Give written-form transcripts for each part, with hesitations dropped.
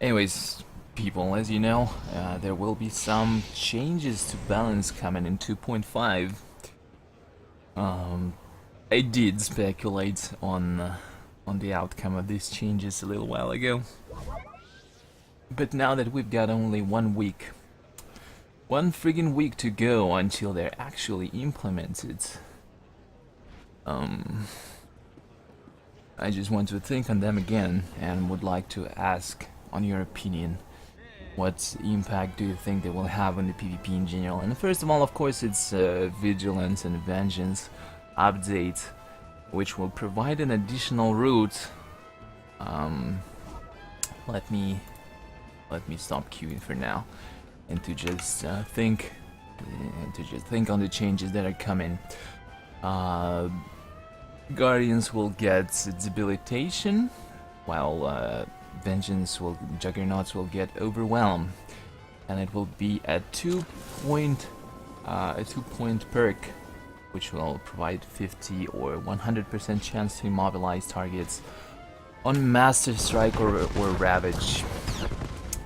Anyways, people, as you know, there will be some changes to balance coming in 2.5. I did speculate on the outcome of these changes a little while ago, but now that we've got only 1 week, one friggin' week to go until they're actually implemented, I just want to think on them again and would like to ask, on your opinion, what impact do you think they will have on the PvP in general? And first of all, of course, it's Vigilance and Vengeance update, which will provide an additional route. Let me stop queuing for now, and to just think on the changes that are coming. Guardians will get debilitation, while Juggernauts will get overwhelm, and it will be a 2-point perk, which will provide 50 or 100% chance to immobilize targets on Master Strike or Ravage.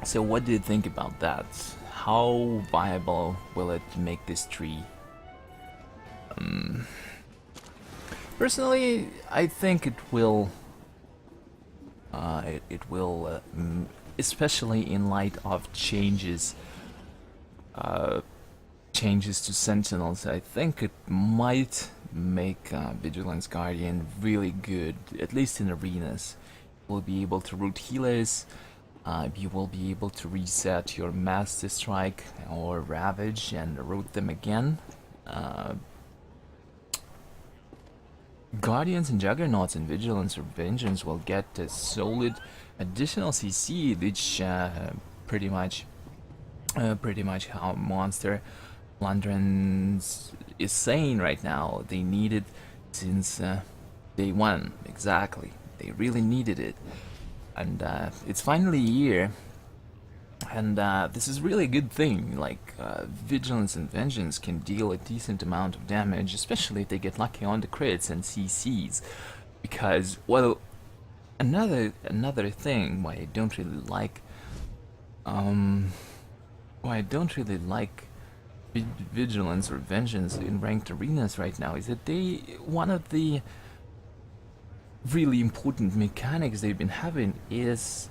So what do you think about that? How viable will it make this tree? Personally, I think it will. Especially in light of changes to Sentinels. I think it might make Vigilance Guardian really good, at least in arenas. You will be able to route healers. You will be able to reset your Master Strike or Ravage and route them again. Guardians and Juggernauts and Vigilance or Vengeance will get a solid additional CC, which pretty much how Monster Plunderance is saying right now. They need it since day one. Exactly, they really needed it, and it's finally here. And this is really a good thing. Like Vigilance and Vengeance can deal a decent amount of damage, especially if they get lucky on the crits and CCs. Because, well, another thing why I don't really like Vigilance or Vengeance in ranked arenas right now is that one of the really important mechanics they've been having is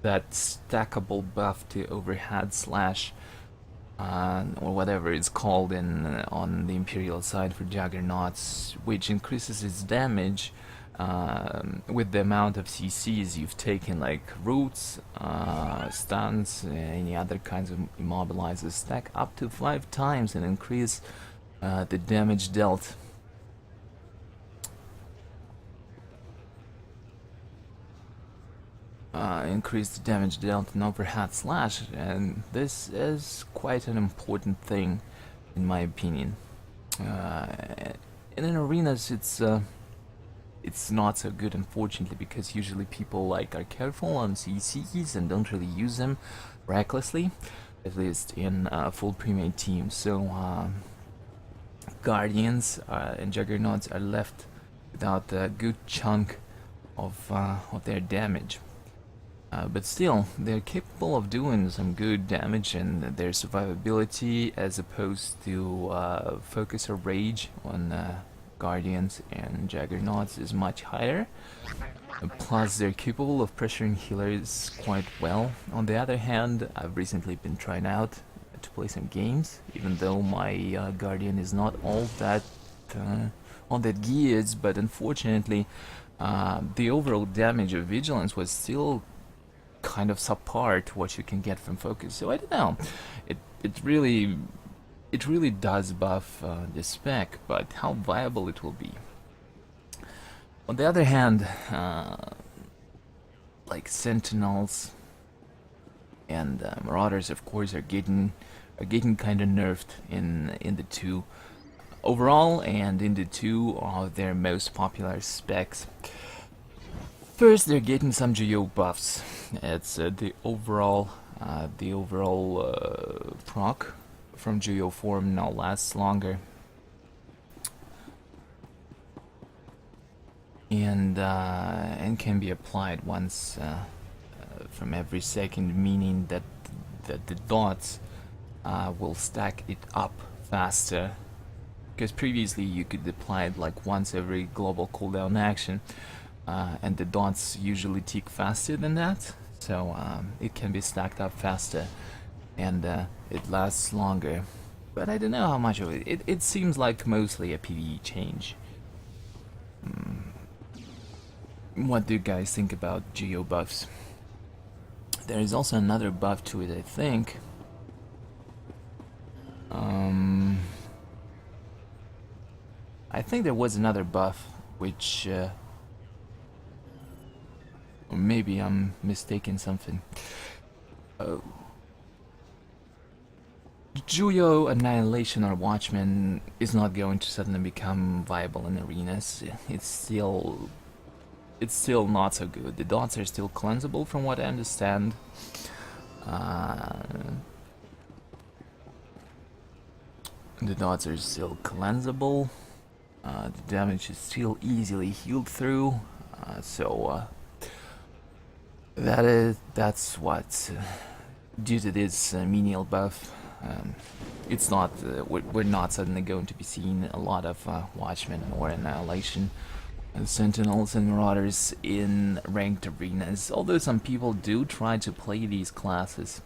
that stackable buff to overhead slash, or whatever it's called on the Imperial side for Juggernauts, which increases its damage with the amount of CCs you've taken, like roots, stuns, any other kinds of immobilizers, stack up to 5 times and increase the damage dealt. Increase the damage dealt in overhead slash, and this is quite an important thing in my opinion. In arenas it's not so good, unfortunately, because usually people are careful on CCs and don't really use them recklessly, at least in full premade teams. So Guardians and Juggernauts are left without a good chunk of their damage. But still, they're capable of doing some good damage, and their survivability, as opposed to focus or rage on Guardians and Juggernauts, is much higher. Plus, they're capable of pressuring healers quite well. On the other hand, I've recently been trying out to play some games, even though my Guardian is not all that geared, but unfortunately, the overall damage of Vigilance was still kind of subpar to what you can get from focus. So I don't know. It really does buff the spec, but how viable it will be. On the other hand, like Sentinels and Marauders, of course, are getting kind of nerfed in the 2 overall, and in the 2 of their most popular specs. First, they're getting some geo buffs. It's the overall proc from geo form now lasts longer, and can be applied once from every second, meaning that the dots will stack it up faster. Because previously you could apply it like once every global cooldown action, and the dots usually tick faster than that, so it can be stacked up faster, and it lasts longer. But I don't know how much of it. It seems like mostly a PvE change. What do you guys think about geo buffs? There is also another buff to it, I think. I think there was another buff, which... or maybe I'm mistaken something. Juyo, Annihilation, or Watchman is not going to suddenly become viable in arenas. It's still not so good. The dots are still cleansable from what I understand. The dots are still cleansable. The damage is still easily healed through. That's what, due to this menial buff, it's not, we're not suddenly going to be seeing a lot of Watchmen or Annihilation, Sentinels and Marauders in ranked arenas, although some people do try to play these classes.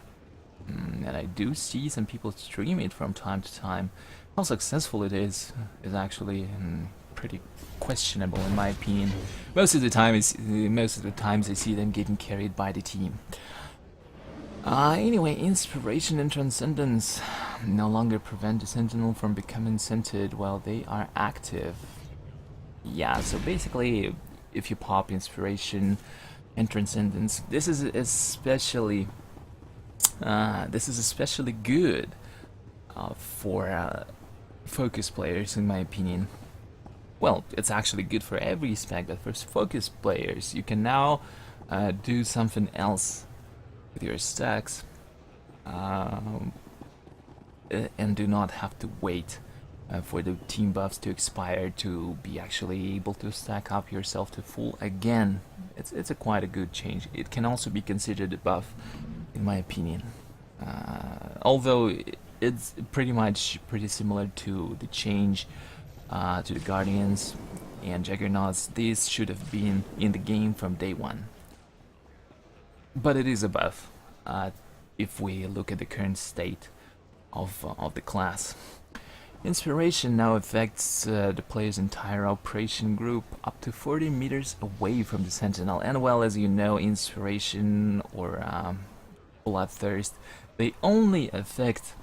And I do see some people stream it from time to time. How successful it is actually pretty questionable in my opinion. Most of the times I see them getting carried by the team. Anyway, Inspiration and Transcendence no longer prevent the Sentinel from becoming scented while they are active. Yeah, so basically, if you pop Inspiration and Transcendence, this is especially good for focus players, in my opinion. Well, it's actually good for every spec, but for focus players, you can now do something else with your stacks, and do not have to wait for the team buffs to expire to be actually able to stack up yourself to full again. It's quite a good change. It can also be considered a buff, in my opinion. Although it's pretty similar to the change to the Guardians and Juggernauts. These should have been in the game from day one. But it is a buff, if we look at the current state of the class. Inspiration now affects the player's entire operation group up to 40 meters away from the Sentinel. And well, as you know, Inspiration or Bloodthirst, they only affect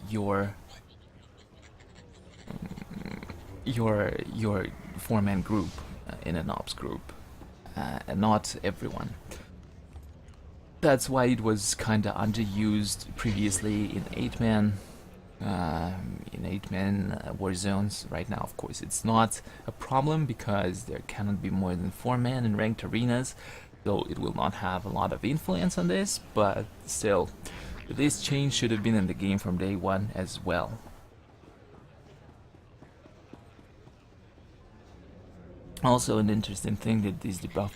your 4-man group in an ops group, and not everyone. That's why it was kinda underused previously in 8-man war zones. Right now, of course, it's not a problem because there cannot be more than 4-man in ranked arenas, so it will not have a lot of influence on this, but still, this change should have been in the game from day one as well. Also, an interesting thing that this debuff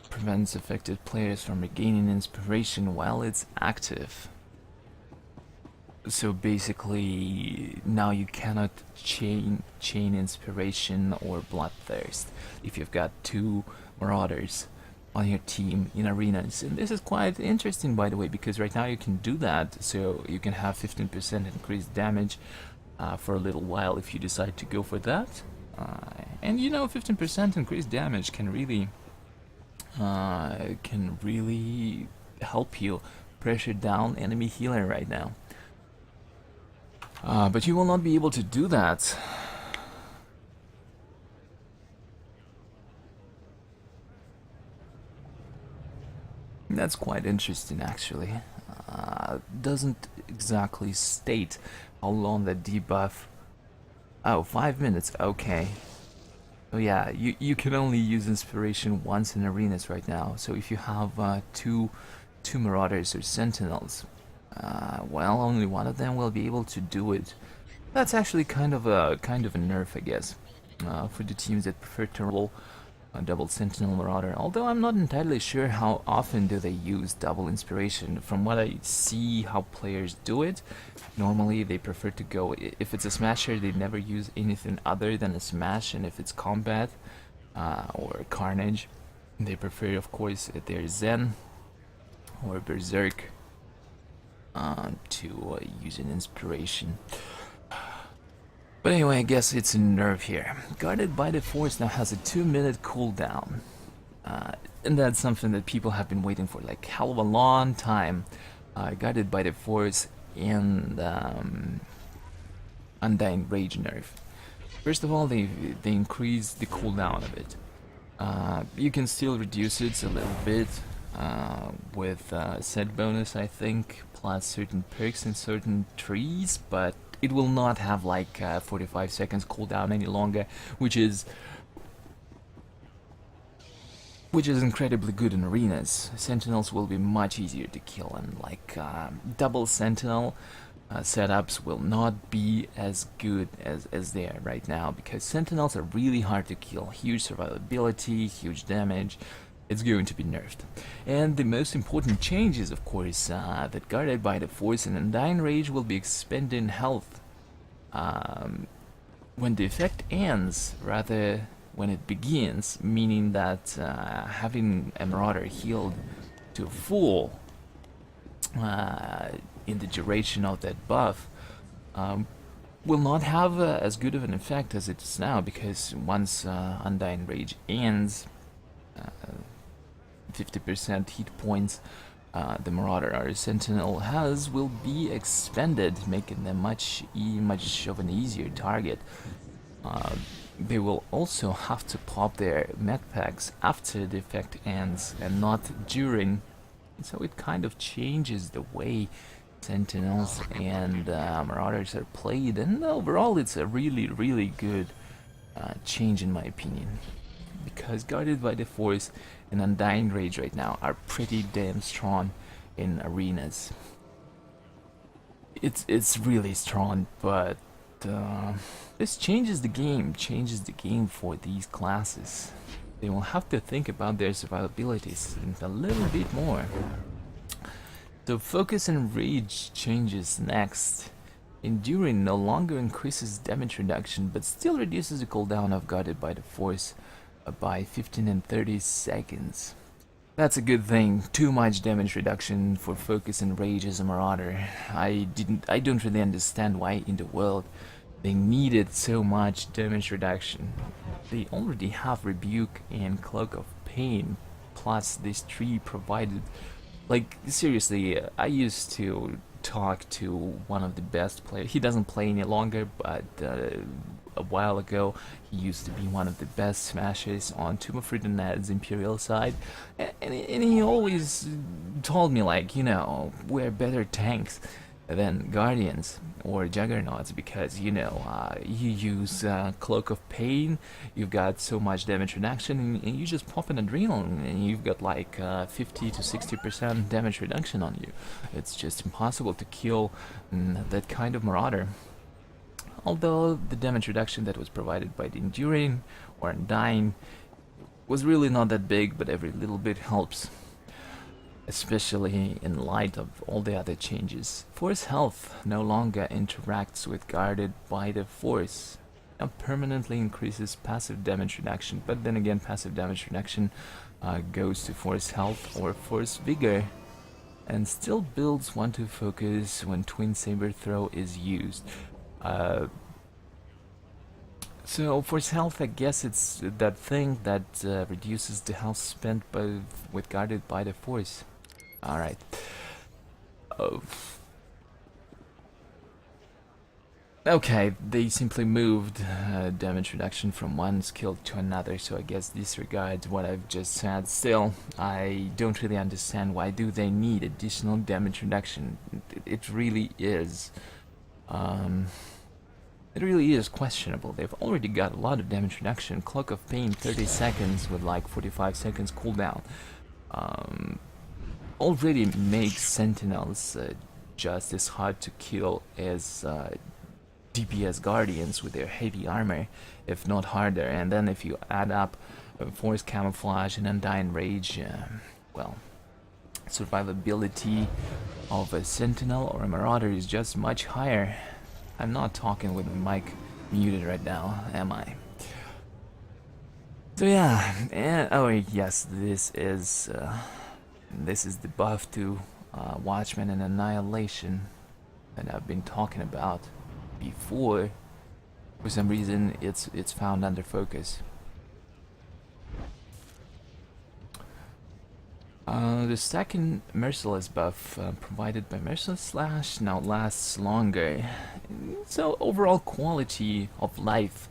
prevents affected players from regaining inspiration while it's active. So basically, now you cannot chain Inspiration or Bloodthirst if you've got 2 Marauders on your team in arenas. And this is quite interesting, by the way, because right now you can do that, so you can have 15% increased damage for a little while if you decide to go for that. And you know, 15% increased damage can really help you pressure down enemy healer right now. But you will not be able to do that. That's quite interesting, actually. Doesn't exactly state how long the debuff... Oh, 5 minutes, okay. Oh yeah, you can only use Inspiration once in arenas right now, so if you have two Marauders or Sentinels, well, only one of them will be able to do it. That's actually kind of a nerf, I guess, for the teams that prefer to roll double Sentinel Marauder, although I'm not entirely sure how often do they use double inspiration. From what I see how players do it, normally they prefer to go, if it's a smasher, they never use anything other than a smash, and if it's combat or carnage, they prefer, of course, their Zen or Berserk to use an inspiration. But anyway, I guess it's a nerf here. Guarded by the Force now has a 2-minute cooldown. And that's something that people have been waiting for like hell of a long time. Guarded by the Force and Undying Rage nerf. First of all, they increase the cooldown of it. You can still reduce it a little bit with set bonus, I think, plus certain perks and certain trees, but it will not have like 45 seconds cooldown any longer, which is incredibly good in arenas. Sentinels will be much easier to kill, and like double Sentinel setups will not be as good as they are right now, because Sentinels are really hard to kill. Huge survivability, huge damage. It's going to be nerfed. And the most important change is, of course, that Guarded by the Force and Undying Rage will be expending health when the effect ends, rather when it begins, meaning that having a Marauder healed to full in the duration of that buff will not have as good of an effect as it is now, because once Undying Rage ends, 50% hit points the Marauder or Sentinel has will be expended, making them much of an easier target. They will also have to pop their med packs after the effect ends and not during, so it kind of changes the way Sentinels and Marauders are played, and overall it's a really good change in my opinion, because Guarded by the Force and Undying Rage right now are pretty damn strong in arenas. It's really strong, but this changes the game for these classes. They will have to think about their survivabilities a little bit more. So Focus and Rage changes next. Enduring no longer increases damage reduction, but still reduces the cooldown of Guarded by the Force by 15 and 30 seconds. That's a good thing. Too much damage reduction for Focus and Rage as a Marauder. I don't really understand why in the world they needed so much damage reduction. They already have Rebuke and Cloak of Pain, plus this tree provided. Like, seriously, I used to talk to one of the best players. He doesn't play any longer, but a while ago he used to be one of the best smashers on Tomb of Redonet's Imperial side, and he always told me, like, you know, we're better tanks than Guardians or Juggernauts, because, you know, you use Cloak of Pain, you've got so much damage reduction, and you just pop an Adrenal and you've got like 50 to 60% damage reduction on you. It's just impossible to kill that kind of Marauder. Although the damage reduction that was provided by the Enduring or Undying was really not that big, but every little bit helps, especially in light of all the other changes. Force Health no longer interacts with Guarded by the Force. Now permanently increases passive damage reduction, but then again passive damage reduction goes to Force Health or Force Vigor, and still builds 1-2 focus when Twin Saber Throw is used. So Force Health, I guess it's that thing that reduces the health spent with Guarded by the Force. Alright. Okay, they simply moved damage reduction from one skill to another, so I guess disregards what I've just said. Still, I don't really understand why do they need additional damage reduction. It really is. It really is questionable. They've already got a lot of damage reduction. Cloak of Pain 30 seconds with like 45 seconds cooldown. Already makes Sentinels just as hard to kill as DPS Guardians with their heavy armor, if not harder. And then if you add up force camouflage and undying rage, well, survivability of a Sentinel or a Marauder is just much higher. I'm not talking with my mic muted right now, am I? So yeah, and oh yes, this is the buff to Watchmen and Annihilation that I've been talking about before. For some reason, it's found under focus. The second Merciless buff provided by Merciless Slash now lasts longer, so overall quality of life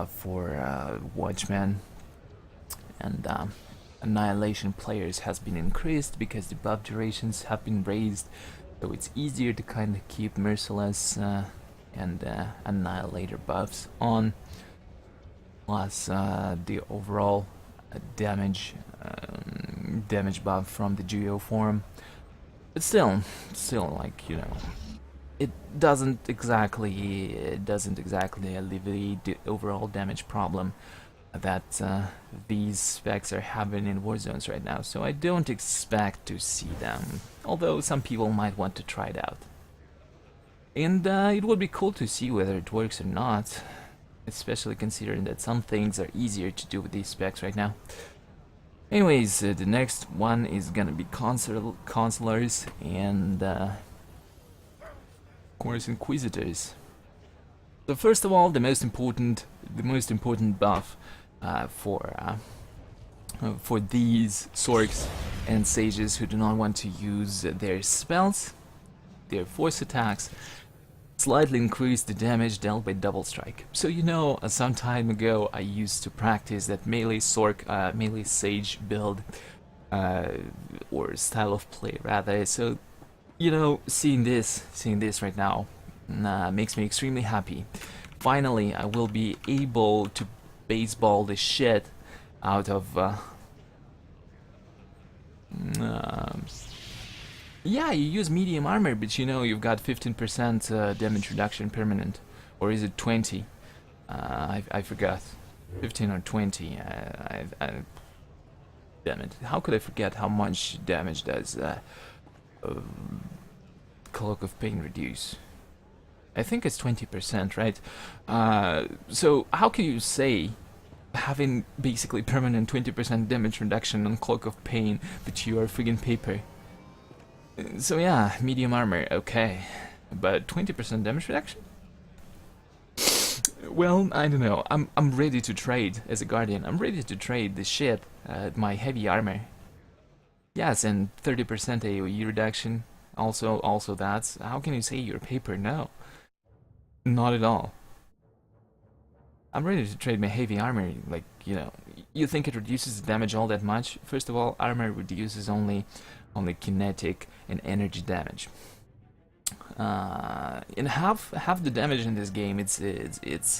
for Watchmen and Annihilation players has been increased because the buff durations have been raised, so it's easier to kind of keep Merciless and Annihilator buffs on, plus the overall damage buff from the Geo form. But still, like, you know, it doesn't exactly alleviate the overall damage problem that these specs are having in Warzones right now, so I don't expect to see them, although some people might want to try it out. And it would be cool to see whether it works or not, especially considering that some things are easier to do with these specs right now. Anyways, the next one is gonna be Consulars and of course Inquisitors. So first of all, the most important buff for these Sorks and Sages who do not want to use their spells, their force attacks, slightly increase the damage dealt by double strike. So you know, some time ago I used to practice that melee melee Sage build, or style of play rather. So you know, seeing this right now makes me extremely happy. Finally, I will be able to baseball the shit out of yeah, you use medium armor, but you know, you've got 15% damage reduction permanent. Or is it 20? I forgot. 15 or 20. Damn it. How could I forget how much damage does Cloak of Pain reduce? I think it's 20%, right? So how can you say, having basically permanent 20% damage reduction on Cloak of Pain, but you are friggin' paper? So yeah, medium armor, okay. But 20% damage reduction? Well, I don't know. I'm ready to trade as a Guardian. I'm ready to trade the shit my heavy armor. Yes, and 30% AoE reduction. Also that's. How can you say you're paper? No. Not at all. I'm ready to trade my heavy armor, like, you know. You think it reduces damage all that much? First of all, armor reduces only kinetic and energy damage. And half the damage in this game, it's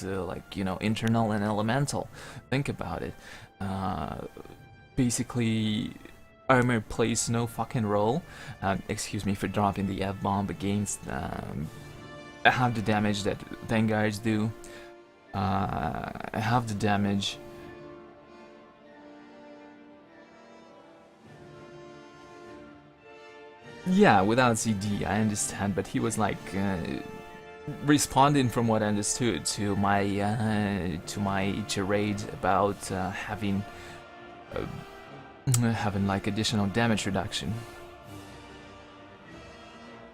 like, you know, internal and elemental. Think about it. Basically, armor plays no fucking role. Excuse me for dropping the F-bomb against half the damage that Vanguards do. Half the damage. Yeah, without CD, I understand, but he was like responding, from what I understood, to my tirade about having like additional damage reduction.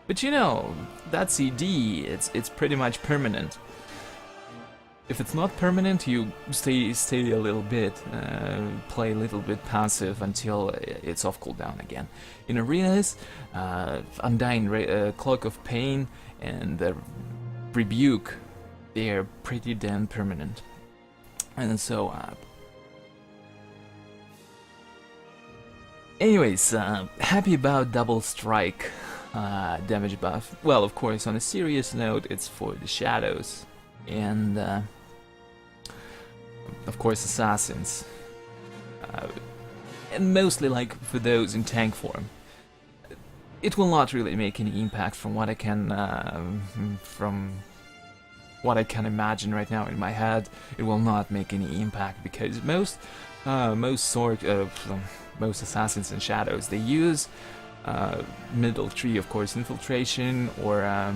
But you know, that CD, it's pretty much permanent. If it's not permanent, you stay a little bit, play a little bit passive until it's off cooldown again. In arenas, Undying Cloak of Pain and the Rebuke, they're pretty damn permanent. And so, anyways, happy about double strike damage buff. Well, of course, on a serious note, it's for the shadows. And of course assassins, and mostly like for those in tank form. It will not really make any impact from what I can what I can imagine right now in my head, it will not make any impact, because most assassins and shadows, they use middle tree, of course, infiltration or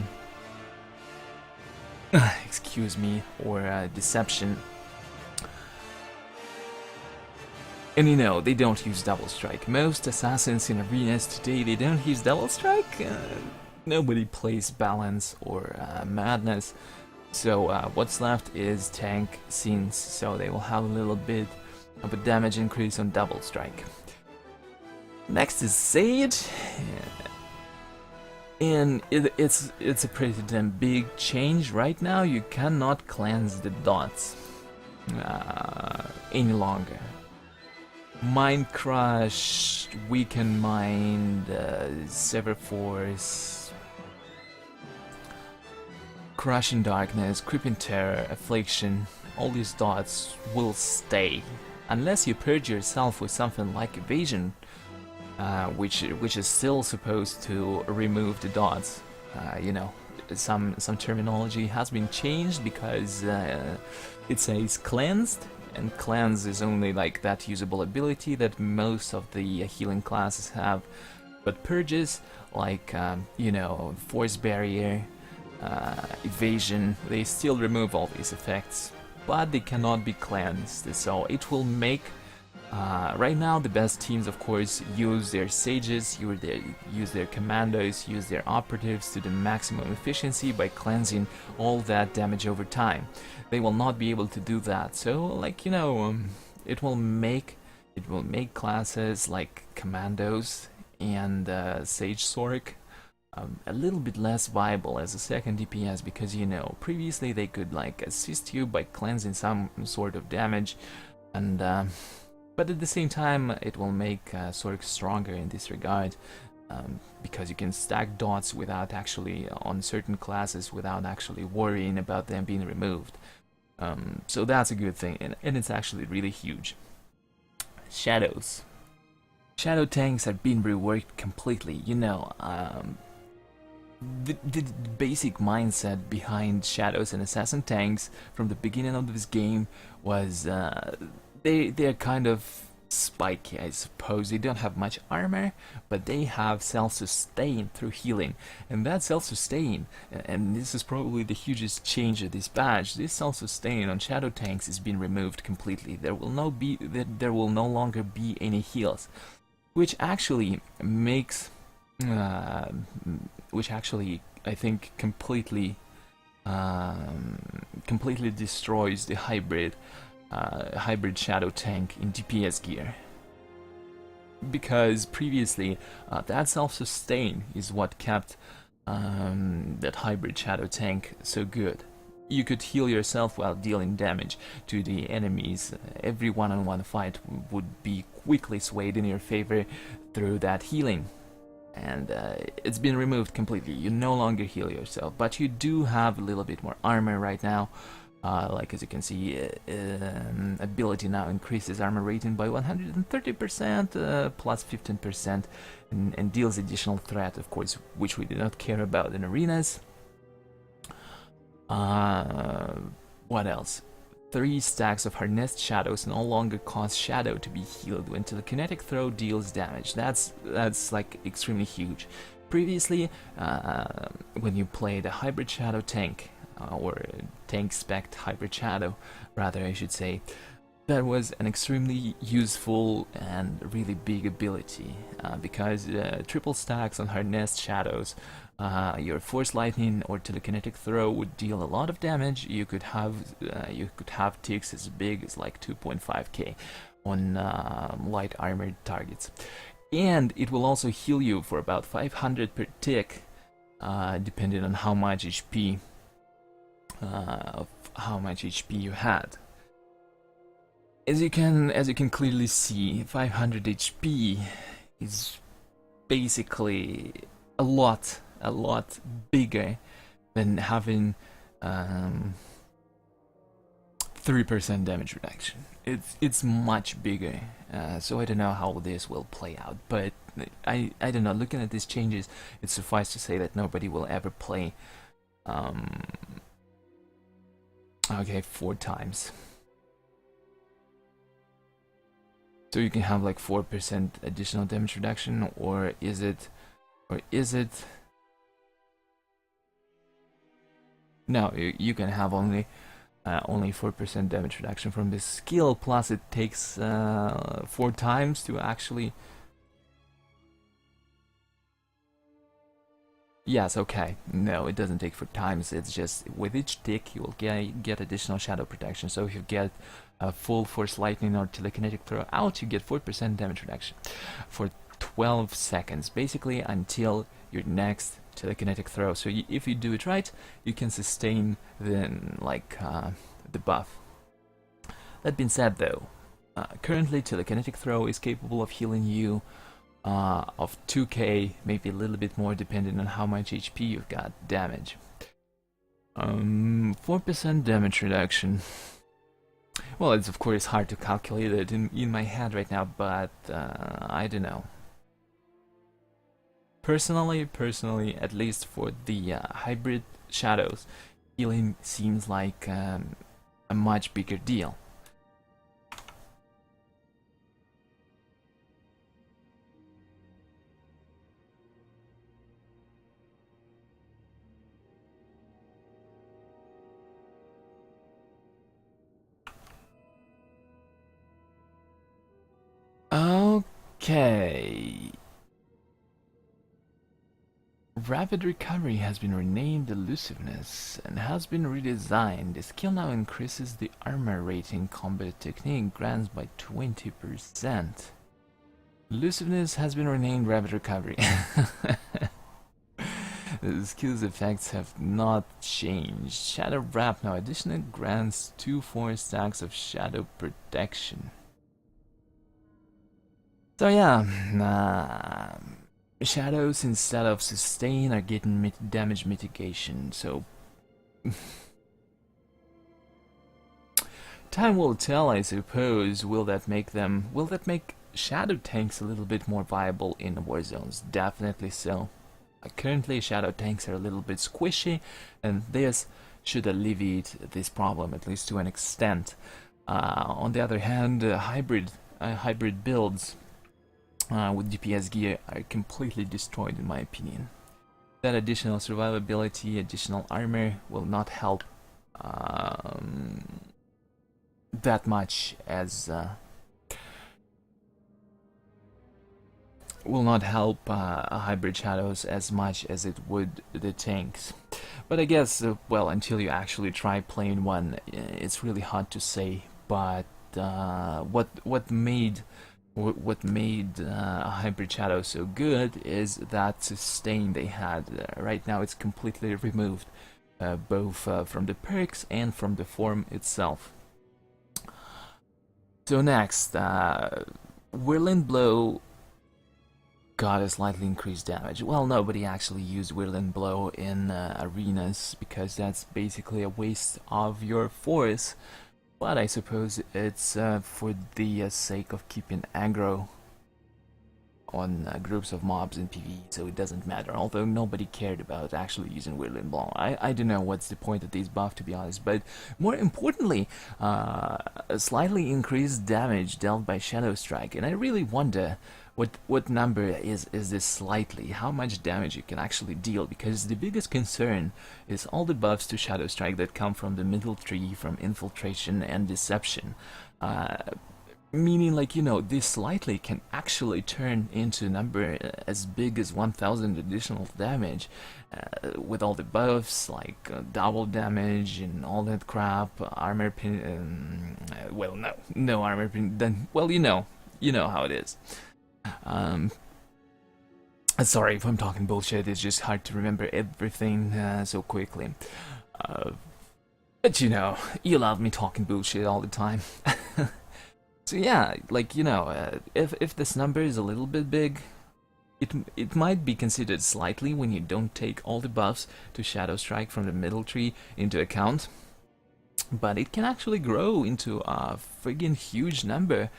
excuse me, or deception. And you know, they don't use double strike. Most assassins in arenas today, they don't use double strike. Nobody plays balance or madness. So what's left is tank scenes, so they will have a little bit of a damage increase on double strike. Next is Sage, and it's a pretty damn big change. Right now you cannot cleanse the dots any longer. Mind Crush, Weaken Mind, Sever Force, Crushing Darkness, Creeping Terror, Affliction, all these dots will stay. Unless you purge yourself with something like Evasion, which is still supposed to remove the dots. You know, some terminology has been changed because it says cleansed, and cleanse is only like that usable ability that most of the healing classes have. But purges, like you know, Force Barrier, Evasion, they still remove all these effects, but they cannot be cleansed. So it will make right now the best teams, of course, use their sages, use their commandos, use their operatives to the maximum efficiency by cleansing all that damage over time. They will not be able to do that, so like, you know, it will make classes like commandos and Sage Sorc a little bit less viable as a second DPS, because, you know, previously they could like assist you by cleansing some sort of damage, and but at the same time it will make Sorc stronger in this regard, because you can stack dots without actually, on certain classes, without actually worrying about them being removed. So that's a good thing, and it's actually really huge. Shadows. Shadow tanks are being reworked completely, you know. The basic mindset behind Shadows and Assassin tanks from the beginning of this game was they're kind of spiky, I suppose. They don't have much armor, but they have self-sustain through healing, and that self-sustain, and this is probably the hugest change of this patch, this self-sustain on shadow tanks is being removed completely. There will no longer be any heals, which actually makes I think completely destroys the hybrid shadow tank in DPS gear, because previously that self-sustain is what kept that hybrid shadow tank so good. You could heal yourself while dealing damage to the enemies. Every one-on-one fight would be quickly swayed in your favor through that healing, and it's been removed completely. You no longer heal yourself, but you do have a little bit more armor right now. Like, as you can see, ability now increases armor rating by 130%, plus 15%, and deals additional threat, of course, which we do not care about in arenas. What else? 3 stacks of Harnessed Shadows no longer cause Shadow to be healed when telekinetic throw deals damage. That's like extremely huge. Previously, when you played a hybrid Shadow tank, or tank spec hybrid shadow, rather I should say, that was an extremely useful and really big ability, because triple stacks on Harnessed Shadows, your Force Lightning or telekinetic throw would deal a lot of damage. You could have ticks as big as like 2.5k on light armored targets, and it will also heal you for about 500 per tick, depending on how much HP you had. As you can clearly see, 500 HP is basically a lot bigger than having 3% damage reduction. It's much bigger. So I don't know how this will play out, but I don't know. Looking at these changes, it suffices to say that nobody will ever play Okay, 4 times. So you can have like 4% additional damage reduction, or is it... No, you can have only 4% damage reduction from this skill, plus it takes 4 times to actually... Yes, okay. No, it doesn't take 4 times, it's just with each tick you will get additional shadow protection. So if you get a full force lightning or telekinetic throw out, you get 4% damage reduction for 12 seconds, basically until your next telekinetic throw. So if you do it right, you can sustain the buff. That being said though, currently telekinetic throw is capable of healing you of 2k, maybe a little bit more depending on how much HP you've got damage. 4% damage reduction. Well, it's of course hard to calculate it in my head right now, but I don't know. Personally, at least for the hybrid shadows, healing seems like a much bigger deal. Okay. Rapid Recovery has been renamed Elusiveness and has been redesigned. The skill now increases the armor rating combat technique grants by 20%. Elusiveness has been renamed Rapid Recovery. The skill's effects have not changed. Shadow Wrap now additionally grants 2 4 stacks of shadow protection. So yeah, shadows instead of sustain are getting damage mitigation, so time will tell, I suppose. Will that make shadow tanks a little bit more viable in war zones? Definitely so. Currently shadow tanks are a little bit squishy, and this should alleviate this problem, at least to an extent. On the other hand, hybrid builds with DPS gear are completely destroyed in my opinion. That additional survivability, additional armor will not help that much as will not help hybrid shadows as much as it would the tanks. But I guess, well, until you actually try playing one, it's really hard to say. But what made a hybrid shadow so good is that sustain they had. Right now it's completely removed, both from the perks and from the form itself. So next, Whirling Blow got a slightly increased damage. Well, nobody actually used Whirling Blow in arenas because that's basically a waste of your force. But I suppose it's for the sake of keeping aggro on groups of mobs in PvE, so it doesn't matter. Although nobody cared about actually using Whirling Blow. I don't know what's the point of this buff, to be honest. But more importantly, slightly increased damage dealt by Shadow Strike, and I really wonder what number is this slightly? How much damage you can actually deal? Because the biggest concern is all the buffs to Shadow Strike that come from the middle tree, from infiltration and deception. Meaning, like, you know, this slightly can actually turn into a number as big as 1000 additional damage with all the buffs, like double damage and all that crap, armor pin. Well, no armor pin. Then, well, you know how it is. Sorry if I'm talking bullshit, it's just hard to remember everything so quickly. But you know, you love me talking bullshit all the time. So yeah, like, you know, if this number is a little bit big, it might be considered slightly when you don't take all the buffs to Shadow Strike from the middle tree into account. But it can actually grow into a friggin' huge number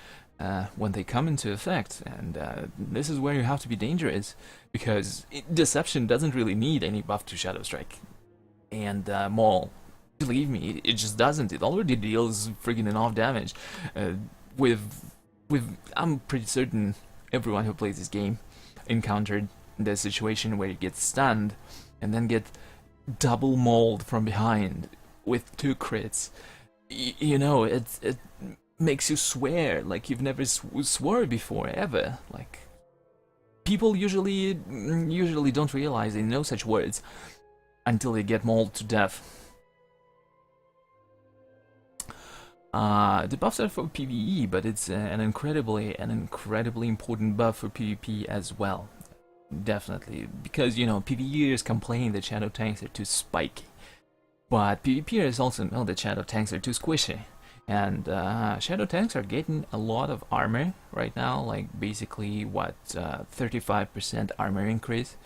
when they come into effect, and this is where you have to be dangerous, because Deception doesn't really need any buff to Shadow Strike, and Maul Believe me, it just doesn't. It already deals friggin' enough damage. Uh, with I'm pretty certain everyone who plays this game encountered the situation where you get stunned and then get double mauled from behind with 2 crits. You know, it makes you swear like you've never swore before ever. Like, people usually don't realize they know such words until they get mauled to death. The buffs are for PvE, but it's an incredibly important buff for PvP as well. Definitely, because you know PvEers complain that shadow tanks are too spiky, but PvPers also know that shadow tanks are too squishy. And shadow tanks are getting a lot of armor right now, like basically what 35% armor increase,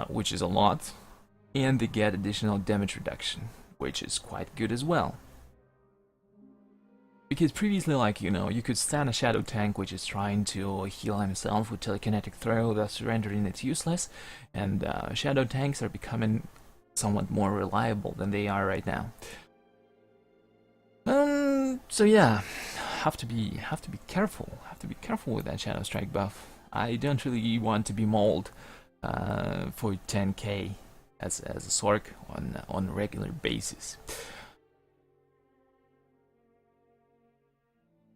which is a lot, and they get additional damage reduction, which is quite good as well. Because previously, like, you know, you could stand a shadow tank which is trying to heal himself with telekinetic throw, thus rendering it useless, and shadow tanks are becoming somewhat more reliable than they are right now. So yeah, have to be careful. Have to be careful with that shadow strike buff. I don't really want to be mauled for 10k as a Sorc on a regular basis.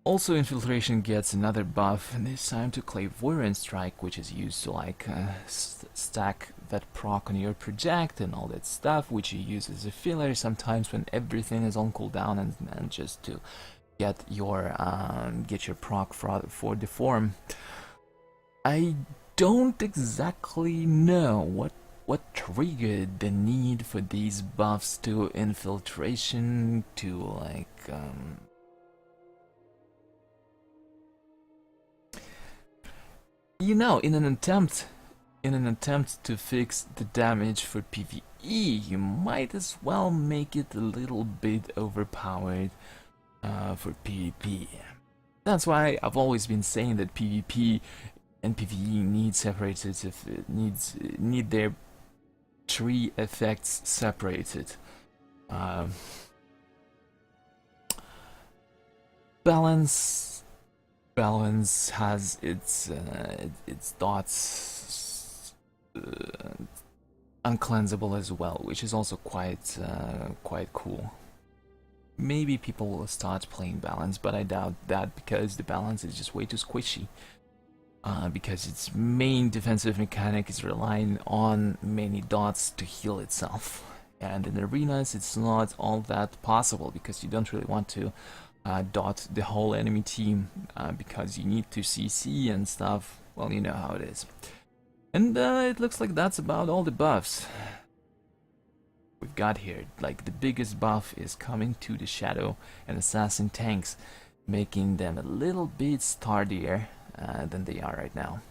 Also, Infiltration gets another buff, and this time to Clairvoyant Strike, which is used to like stack that proc on your project and all that stuff, which you use as a filler sometimes when everything is on cooldown, and just to get your proc for Deform. I don't exactly know what triggered the need for these buffs to Infiltration, to like you know, in an attempt to fix the damage for PvE, you might as well make it a little bit overpowered for PvP. That's why I've always been saying that PvP and PvE need separated, need their 3 effects separated. Balance has its dots uncleansable as well, which is also quite cool. Maybe people will start playing balance, but I doubt that, because the balance is just way too squishy. Because its main defensive mechanic is relying on many dots to heal itself, and in arenas it's not all that possible, because you don't really want to dot the whole enemy team, because you need to CC and stuff. Well, you know how it is. And it looks like that's about all the buffs we've got here. Like, the biggest buff is coming to the Shadow and Assassin tanks, making them a little bit sturdier than they are right now.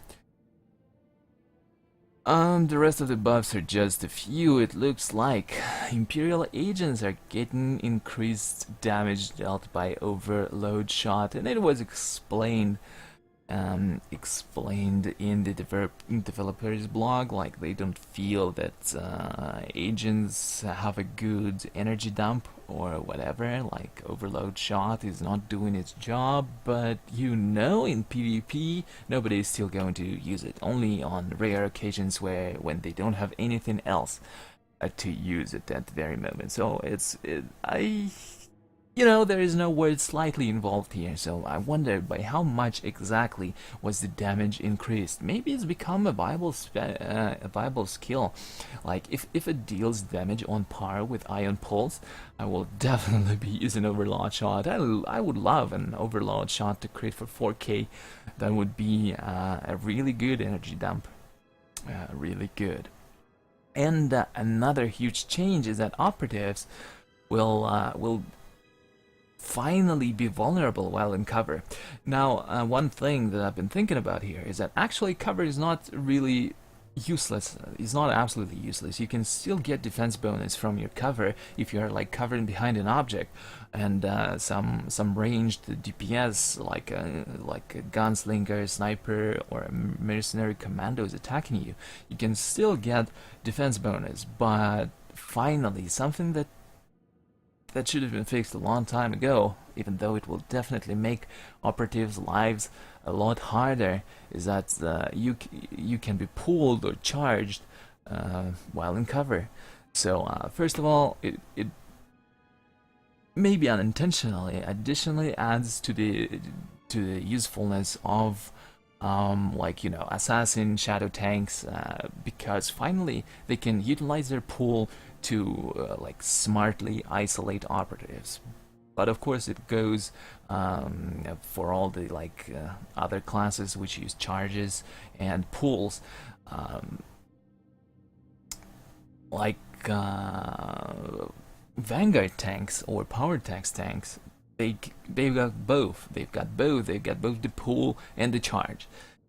The rest of the buffs are just a few, it looks like. Imperial Agents are getting increased damage dealt by Overload Shot, and it was explained in the developer's blog. Like, they don't feel that agents have a good energy dump or whatever, like Overload Shot is not doing its job, but you know, in PvP nobody is still going to use it, only on rare occasions when they don't have anything else to use at that very moment. So you know, there is no word slightly involved here, so I wonder by how much exactly was the damage increased. Maybe it's become a viable skill. Like, if it deals damage on par with Ion Pulse, I will definitely be using Overload Shot. I would love an Overload Shot to crit for 4k. That would be a really good energy dump. Really good. And another huge change is that operatives will finally be vulnerable while in cover. Now, one thing that I've been thinking about here is that actually cover is not really useless. It's not absolutely useless. You can still get defense bonus from your cover if you are like covering behind an object, and some ranged DPS like a gunslinger, sniper, or a mercenary commando is attacking you. You can still get defense bonus, but finally something that that should have been fixed a long time ago, even though it will definitely make operatives' lives a lot harder, is that you can be pulled or charged while in cover. So first of all, it maybe unintentionally additionally adds to the usefulness of like, you know, assassin shadow tanks, because finally they can utilize their pool to like smartly isolate operatives. But of course it goes for all the like other classes which use charges and pools, like Vanguard tanks or power tanks. They've got both. They've got both. They've got both the pool and the charge.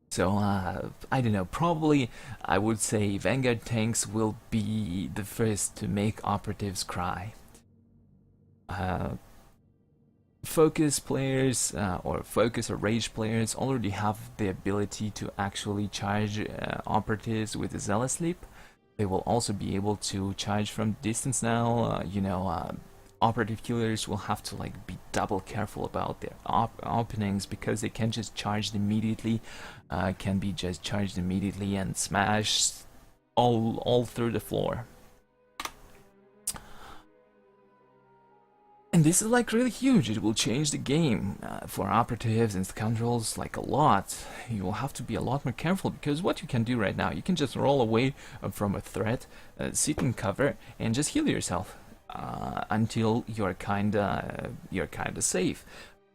So I don't know. Probably I would say Vanguard tanks will be the first to make operatives cry. Focus players or focus or rage players already have the ability to actually charge operatives with the zealous leap. They will also be able to charge from distance now. You know, operative killers will have to like be double careful about their openings, because they can't just charge immediately. Can be just charged immediately and smash all through the floor. And this is like really huge. It will change the game for operatives and scoundrels like a lot. You will have to be a lot more careful, because what you can do right now, you can just roll away from a threat, sit in cover, and just heal yourself until you're kinda safe.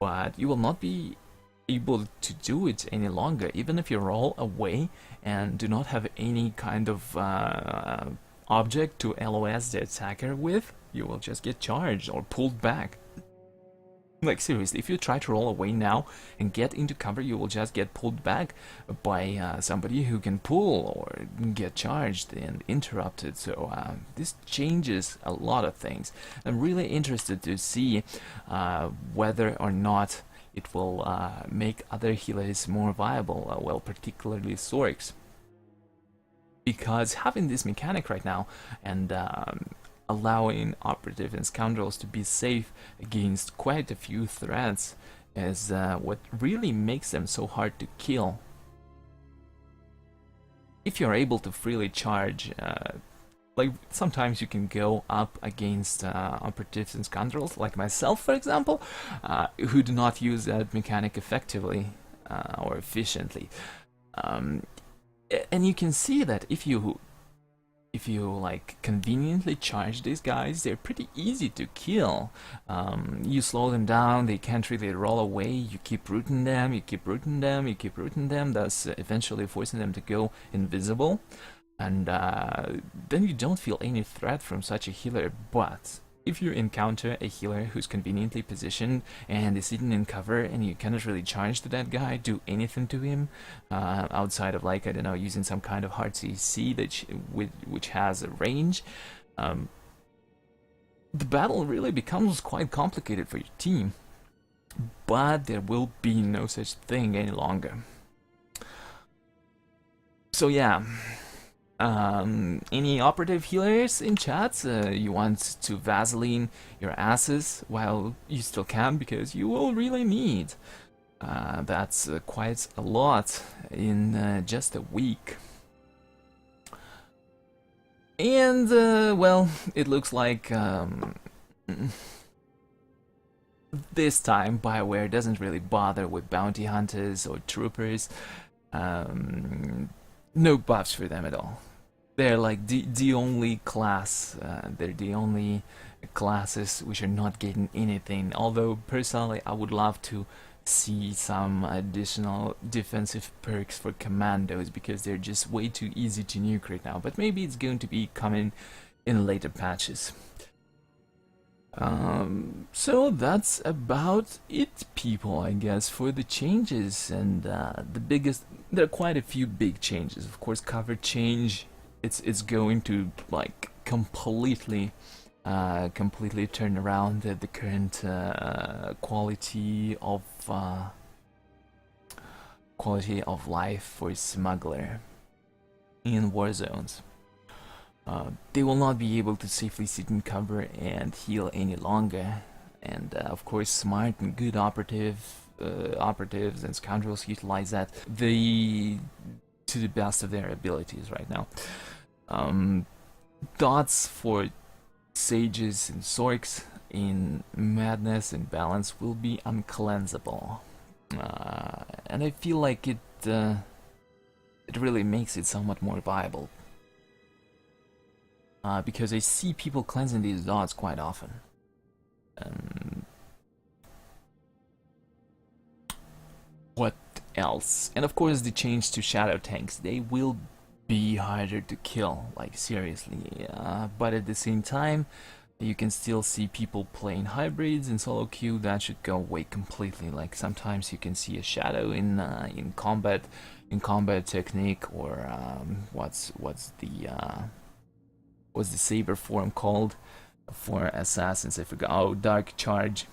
But you will not be able to do it any longer, even if you roll away and do not have any kind of object to LOS the attacker with. You will just get charged or pulled back. Like seriously, if you try to roll away now and get into cover, you will just get pulled back by somebody who can pull or get charged and interrupted. So this changes a lot of things. I'm really interested to see whether or not it will make other healers more viable, well, particularly Sorks. Because having this mechanic right now and allowing operatives and scoundrels to be safe against quite a few threats is what really makes them so hard to kill. If you're able to freely charge, like sometimes you can go up against operatives and scoundrels, like myself for example, who do not use that mechanic effectively or efficiently. And you can see that if you like conveniently charge these guys, they're pretty easy to kill. You slow them down, they can't really roll away, you keep rooting them, you keep rooting them, you keep rooting them, thus eventually forcing them to go invisible. And then you don't feel any threat from such a healer. But if you encounter a healer who's conveniently positioned and is sitting in cover and you cannot really charge to that guy, do anything to him, outside of like, I don't know, using some kind of hard CC that which has a range, the battle really becomes quite complicated for your team. But there will be no such thing any longer. So yeah. Any operative healers in chat? You want to Vaseline your asses while you still can, because you will really need. That's quite a lot in just a week. And, well, it looks like this time BioWare doesn't really bother with bounty hunters or troopers. No buffs for them at all. They're like the only class, they're the only classes which are not getting anything. Although personally I would love to see some additional defensive perks for commandos, because they're just way too easy to nuke right now. But maybe it's going to be coming in later patches. So that's about it, people, I guess, for the changes. And the biggest, there are quite a few big changes. Of course, cover change, it's going to like completely turn around the current quality of life for smuggler in war zones. They will not be able to safely sit in cover and heal any longer. And of course, smart and good operatives and scoundrels utilize that to the best of their abilities right now. Dots for sages and sorks in madness and balance will be uncleansable, and I feel like it really makes it somewhat more viable, because I see people cleansing these dots quite often. What else? And of course the change to shadow tanks. They will be harder to kill, like seriously. But at the same time, you can still see people playing hybrids in solo queue. That should go away completely. Like sometimes you can see a shadow in combat technique, or what's the saber form called for assassins? I forgot. Oh, dark charge.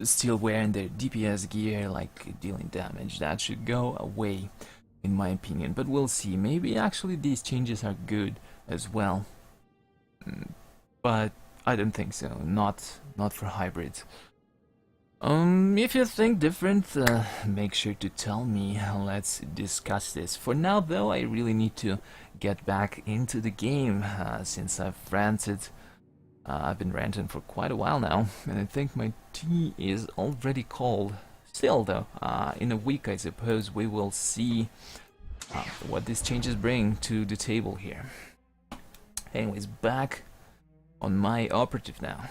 Still wearing their DPS gear, like dealing damage. That should go away, in my opinion. But we'll see. Maybe actually these changes are good as well. But I don't think so. Not for hybrids. If you think different, make sure to tell me. Let's discuss this. For now, though, I really need to get back into the game, since I've ranted. I've been ranting for quite a while now, and I think my tea is already cold. Still, though, in a week, I suppose, we will see what these changes bring to the table here. Anyways, back on my operative now.